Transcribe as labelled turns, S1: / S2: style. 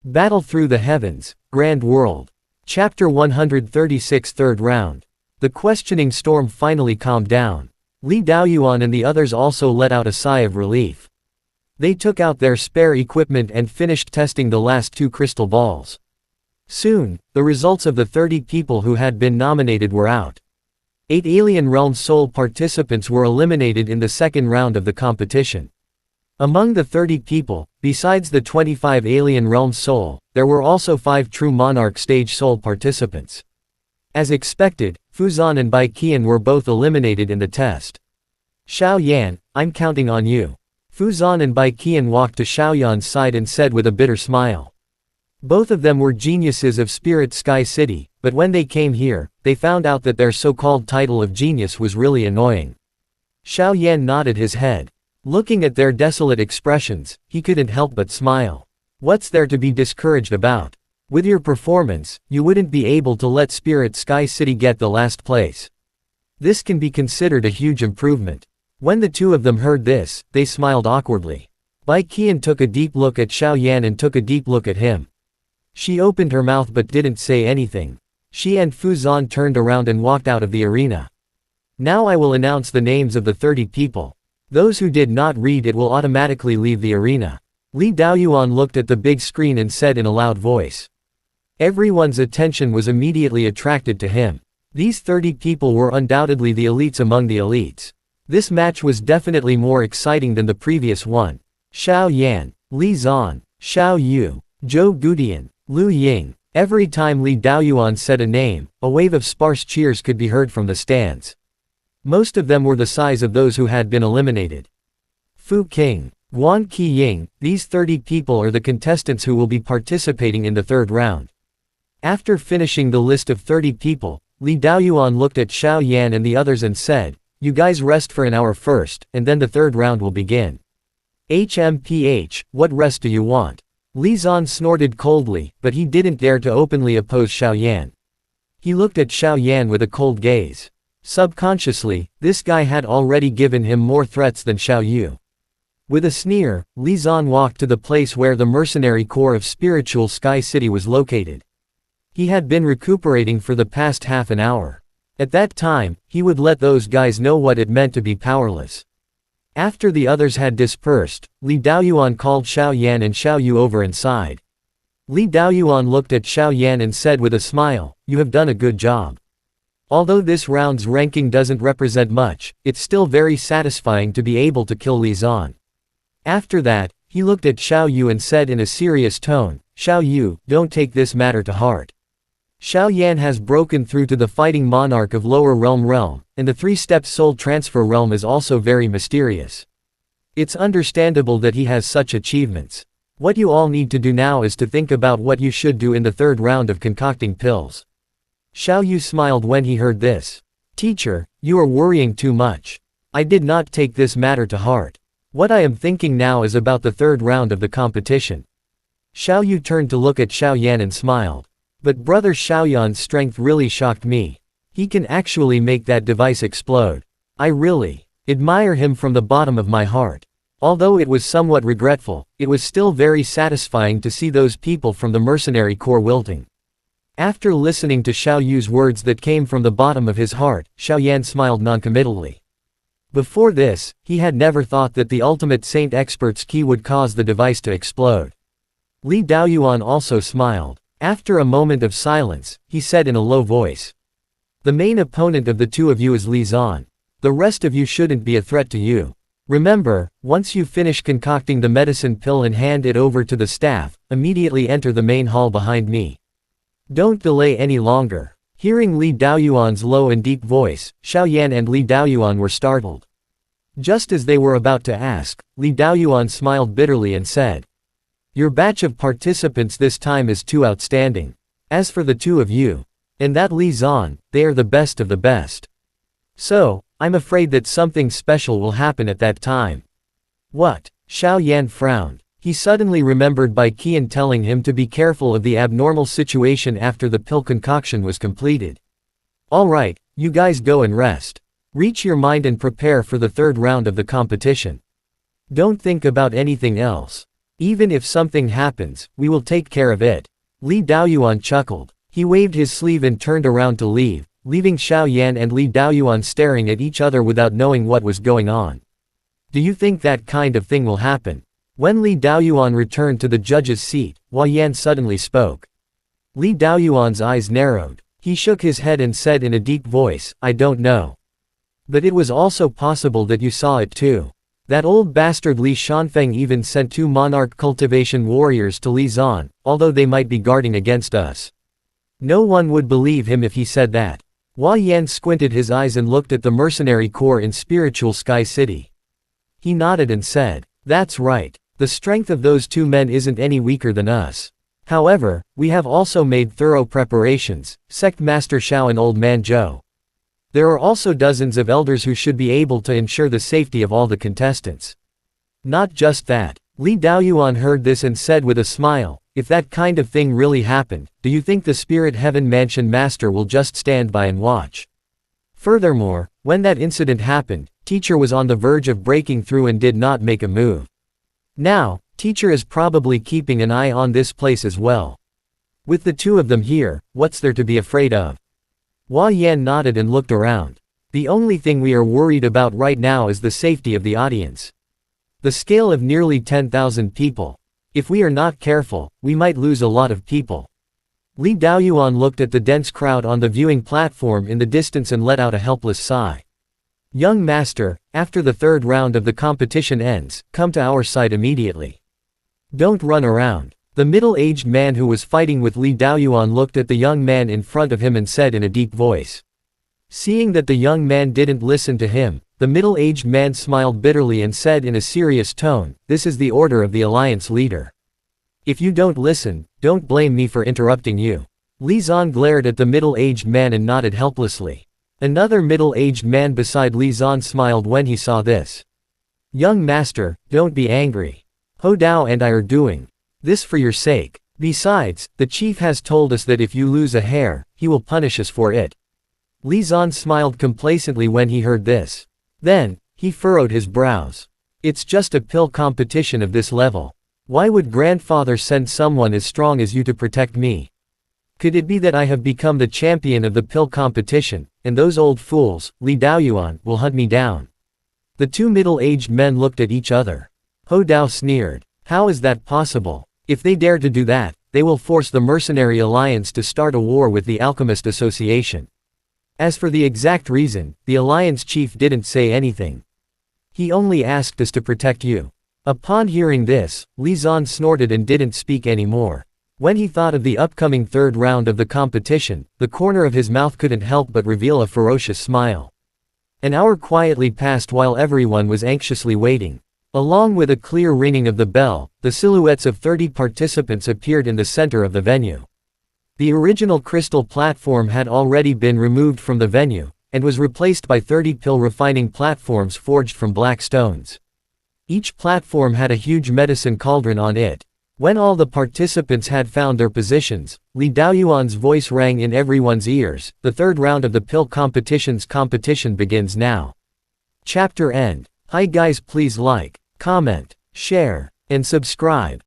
S1: Battle Through the Heavens, Grand World. Chapter 136 Third Round. The questioning storm finally calmed down. Li Daoyuan and the others also let out a sigh of relief. They took out their spare equipment and finished testing the last 2 crystal balls. Soon, the results of the 30 people who had been nominated were out. 8 Alien Realm Soul participants were eliminated in the second round of the competition. Among the 30 people, besides the 25 Alien Realm Soul, there were also 5 True Monarch Stage Soul participants. As expected, Fuzan and Bai Qian were both eliminated in the test. Xiao Yan, I'm counting on you. Fuzan and Bai Qian walked to Xiao Yan's side and said with a bitter smile. Both of them were geniuses of Spirit Sky City, but when they came here, they found out that their so-called title of genius was really annoying. Xiao Yan nodded his head. Looking at their desolate expressions, he couldn't help but smile. What's there to be discouraged about? With your performance, you wouldn't be able to let Spirit Sky City get the last place. This can be considered a huge improvement. When the two of them heard this, they smiled awkwardly. Bai Qian took a deep look at Xiao Yan and took a deep look at him. She opened her mouth but didn't say anything. She and Fuzan turned around and walked out of the arena. Now I will announce the names of the 30 people. Those who did not read it will automatically leave the arena. Li Daoyuan looked at the big screen and said in a loud voice. Everyone's attention was immediately attracted to him. These 30 people were undoubtedly the elites among the elites. This match was definitely more exciting than the previous one. Xiao Yan, Li Zan, Xiao Yu, Zhou Gudian, Lu Ying. Every time Li Daoyuan said a name, a wave of sparse cheers could be heard from the stands. Most of them were the size of those who had been eliminated. Fu King, Guan Qiying, these 30 people are the contestants who will be participating in the third round. After finishing the list of 30 people, Li Daoyuan looked at Xiao Yan and the others and said, "You guys rest for an hour first, and then the third round will begin." HMPH, what rest do you want? Li Zan snorted coldly, but he didn't dare to openly oppose Xiao Yan. He looked at Xiao Yan with a cold gaze. Subconsciously, this guy had already given him more threats than Xiao Yu. With a sneer, Li Zan walked to the place where the mercenary core of Spiritual Sky City was located. He had been recuperating for the past half an hour. At that time, he would let those guys know what it meant to be powerless. After the others had dispersed, Li Daoyuan called Xiao Yan and Xiao Yu over inside. Li Daoyuan looked at Xiao Yan and said with a smile, "You have done a good job. Although this round's ranking doesn't represent much, it's still very satisfying to be able to kill Li Zan." After that, he looked at Xiao Yu and said in a serious tone, "Xiao Yu, don't take this matter to heart. Xiao Yan has broken through to the fighting monarch of Lower Realm, and the 3-step soul transfer realm is also very mysterious. It's understandable that he has such achievements. What you all need to do now is to think about what you should do in the third round of concocting pills." Xiao Yu smiled when he heard this. "Teacher, you are worrying too much. I did not take this matter to heart. What I am thinking now is about the third round of the competition." Xiao Yu turned to look at Xiao Yan and smiled. "But brother Xiao Yan's strength really shocked me. He can actually make that device explode. I really admire him from the bottom of my heart." Although it was somewhat regretful, it was still very satisfying to see those people from the mercenary corps wilting. After listening to Xiao Yu's words that came from the bottom of his heart, Xiao Yan smiled noncommittally. Before this, he had never thought that the ultimate Saint Expert's key would cause the device to explode. Li Daoyuan also smiled. After a moment of silence, he said in a low voice. "The main opponent of the two of you is Li Zan. The rest of you shouldn't be a threat to you. Remember, once you finish concocting the medicine pill and hand it over to the staff, immediately enter the main hall behind me. Don't delay any longer." Hearing Li Daoyuan's low and deep voice, Xiao Yan and Li Daoyuan were startled. Just as they were about to ask, Li Daoyuan smiled bitterly and said, "Your batch of participants this time is too outstanding. As for the two of you, and that Li Zan, they are the best of the best. So, I'm afraid that something special will happen at that time." "What?" Xiao Yan frowned. He suddenly remembered Bai Qian telling him to be careful of the abnormal situation after the pill concoction was completed. "All right, you guys go and rest. Reach your mind and prepare for the third round of the competition. Don't think about anything else. Even if something happens, we will take care of it. Li Daoyuan chuckled. He waved his sleeve and turned around to leave, leaving Xiao Yan and Li Daoyuan staring at each other without knowing what was going on. Do you think that kind of thing will happen? When Li Daoyuan returned to the judge's seat, Hua Yan suddenly spoke. Li Daoyuan's eyes narrowed. He shook his head and said in a deep voice, I don't know. But it was also possible that you saw it too. That old bastard Li Shanfeng even sent 2 monarch cultivation warriors to Li Zan, although they might be guarding against us. No one would believe him if he said that. Hua Yan squinted his eyes and looked at the mercenary corps in spiritual Sky City. He nodded and said, that's right. The strength of those 2 men isn't any weaker than us. However, we have also made thorough preparations, Sect Master Xiao and Old Man Zhou. There are also dozens of elders who should be able to ensure the safety of all the contestants. Not just that. Li Daoyuan heard this and said with a smile, if that kind of thing really happened, do you think the Spirit Heaven Mansion Master will just stand by and watch? Furthermore, when that incident happened, Teacher was on the verge of breaking through and did not make a move. Now, Teacher is probably keeping an eye on this place as well. With the 2 of them here, what's there to be afraid of? Hua Yan nodded and looked around. The only thing we are worried about right now is the safety of the audience. The scale of nearly 10,000 people. If we are not careful, we might lose a lot of people. Li Daoyuan looked at the dense crowd on the viewing platform in the distance and let out a helpless sigh. Young master, after the 3rd round of the competition ends, come to our side immediately. Don't run around. The middle-aged man who was fighting with Li Daoyuan looked at the young man in front of him and said in a deep voice. Seeing that the young man didn't listen to him, the middle-aged man smiled bitterly and said in a serious tone, this is the order of the alliance leader. If you don't listen, don't blame me for interrupting you. Li Zan glared at the middle-aged man and nodded helplessly. Another middle-aged man beside Li Zan smiled when he saw this. Young master, don't be angry. Ho Dao and I are doing this for your sake. Besides, the chief has told us that if you lose a hair, he will punish us for it. Li Zan smiled complacently when he heard this. Then, he furrowed his brows. It's just a pill competition of this level. Why would grandfather send someone as strong as you to protect me? Could it be that I have become the champion of the pill competition, and those old fools, Li Daoyuan, will hunt me down? The 2 middle-aged men looked at each other. Ho Dao sneered. How is that possible? If they dare to do that, they will force the Mercenary Alliance to start a war with the Alchemist Association. As for the exact reason, the Alliance chief didn't say anything. He only asked us to protect you. Upon hearing this, Li Zan snorted and didn't speak anymore. When he thought of the upcoming 3rd round of the competition, the corner of his mouth couldn't help but reveal a ferocious smile. An hour quietly passed while everyone was anxiously waiting. Along with a clear ringing of the bell, the silhouettes of 30 participants appeared in the center of the venue. The original crystal platform had already been removed from the venue, and was replaced by 30 pill refining platforms forged from black stones. Each platform had a huge medicine cauldron on it. When all the participants had found their positions, Li Daoyuan's voice rang in everyone's ears. The 3rd round of the pill competition begins now. Chapter end. Hi guys, please like, comment, share, and subscribe.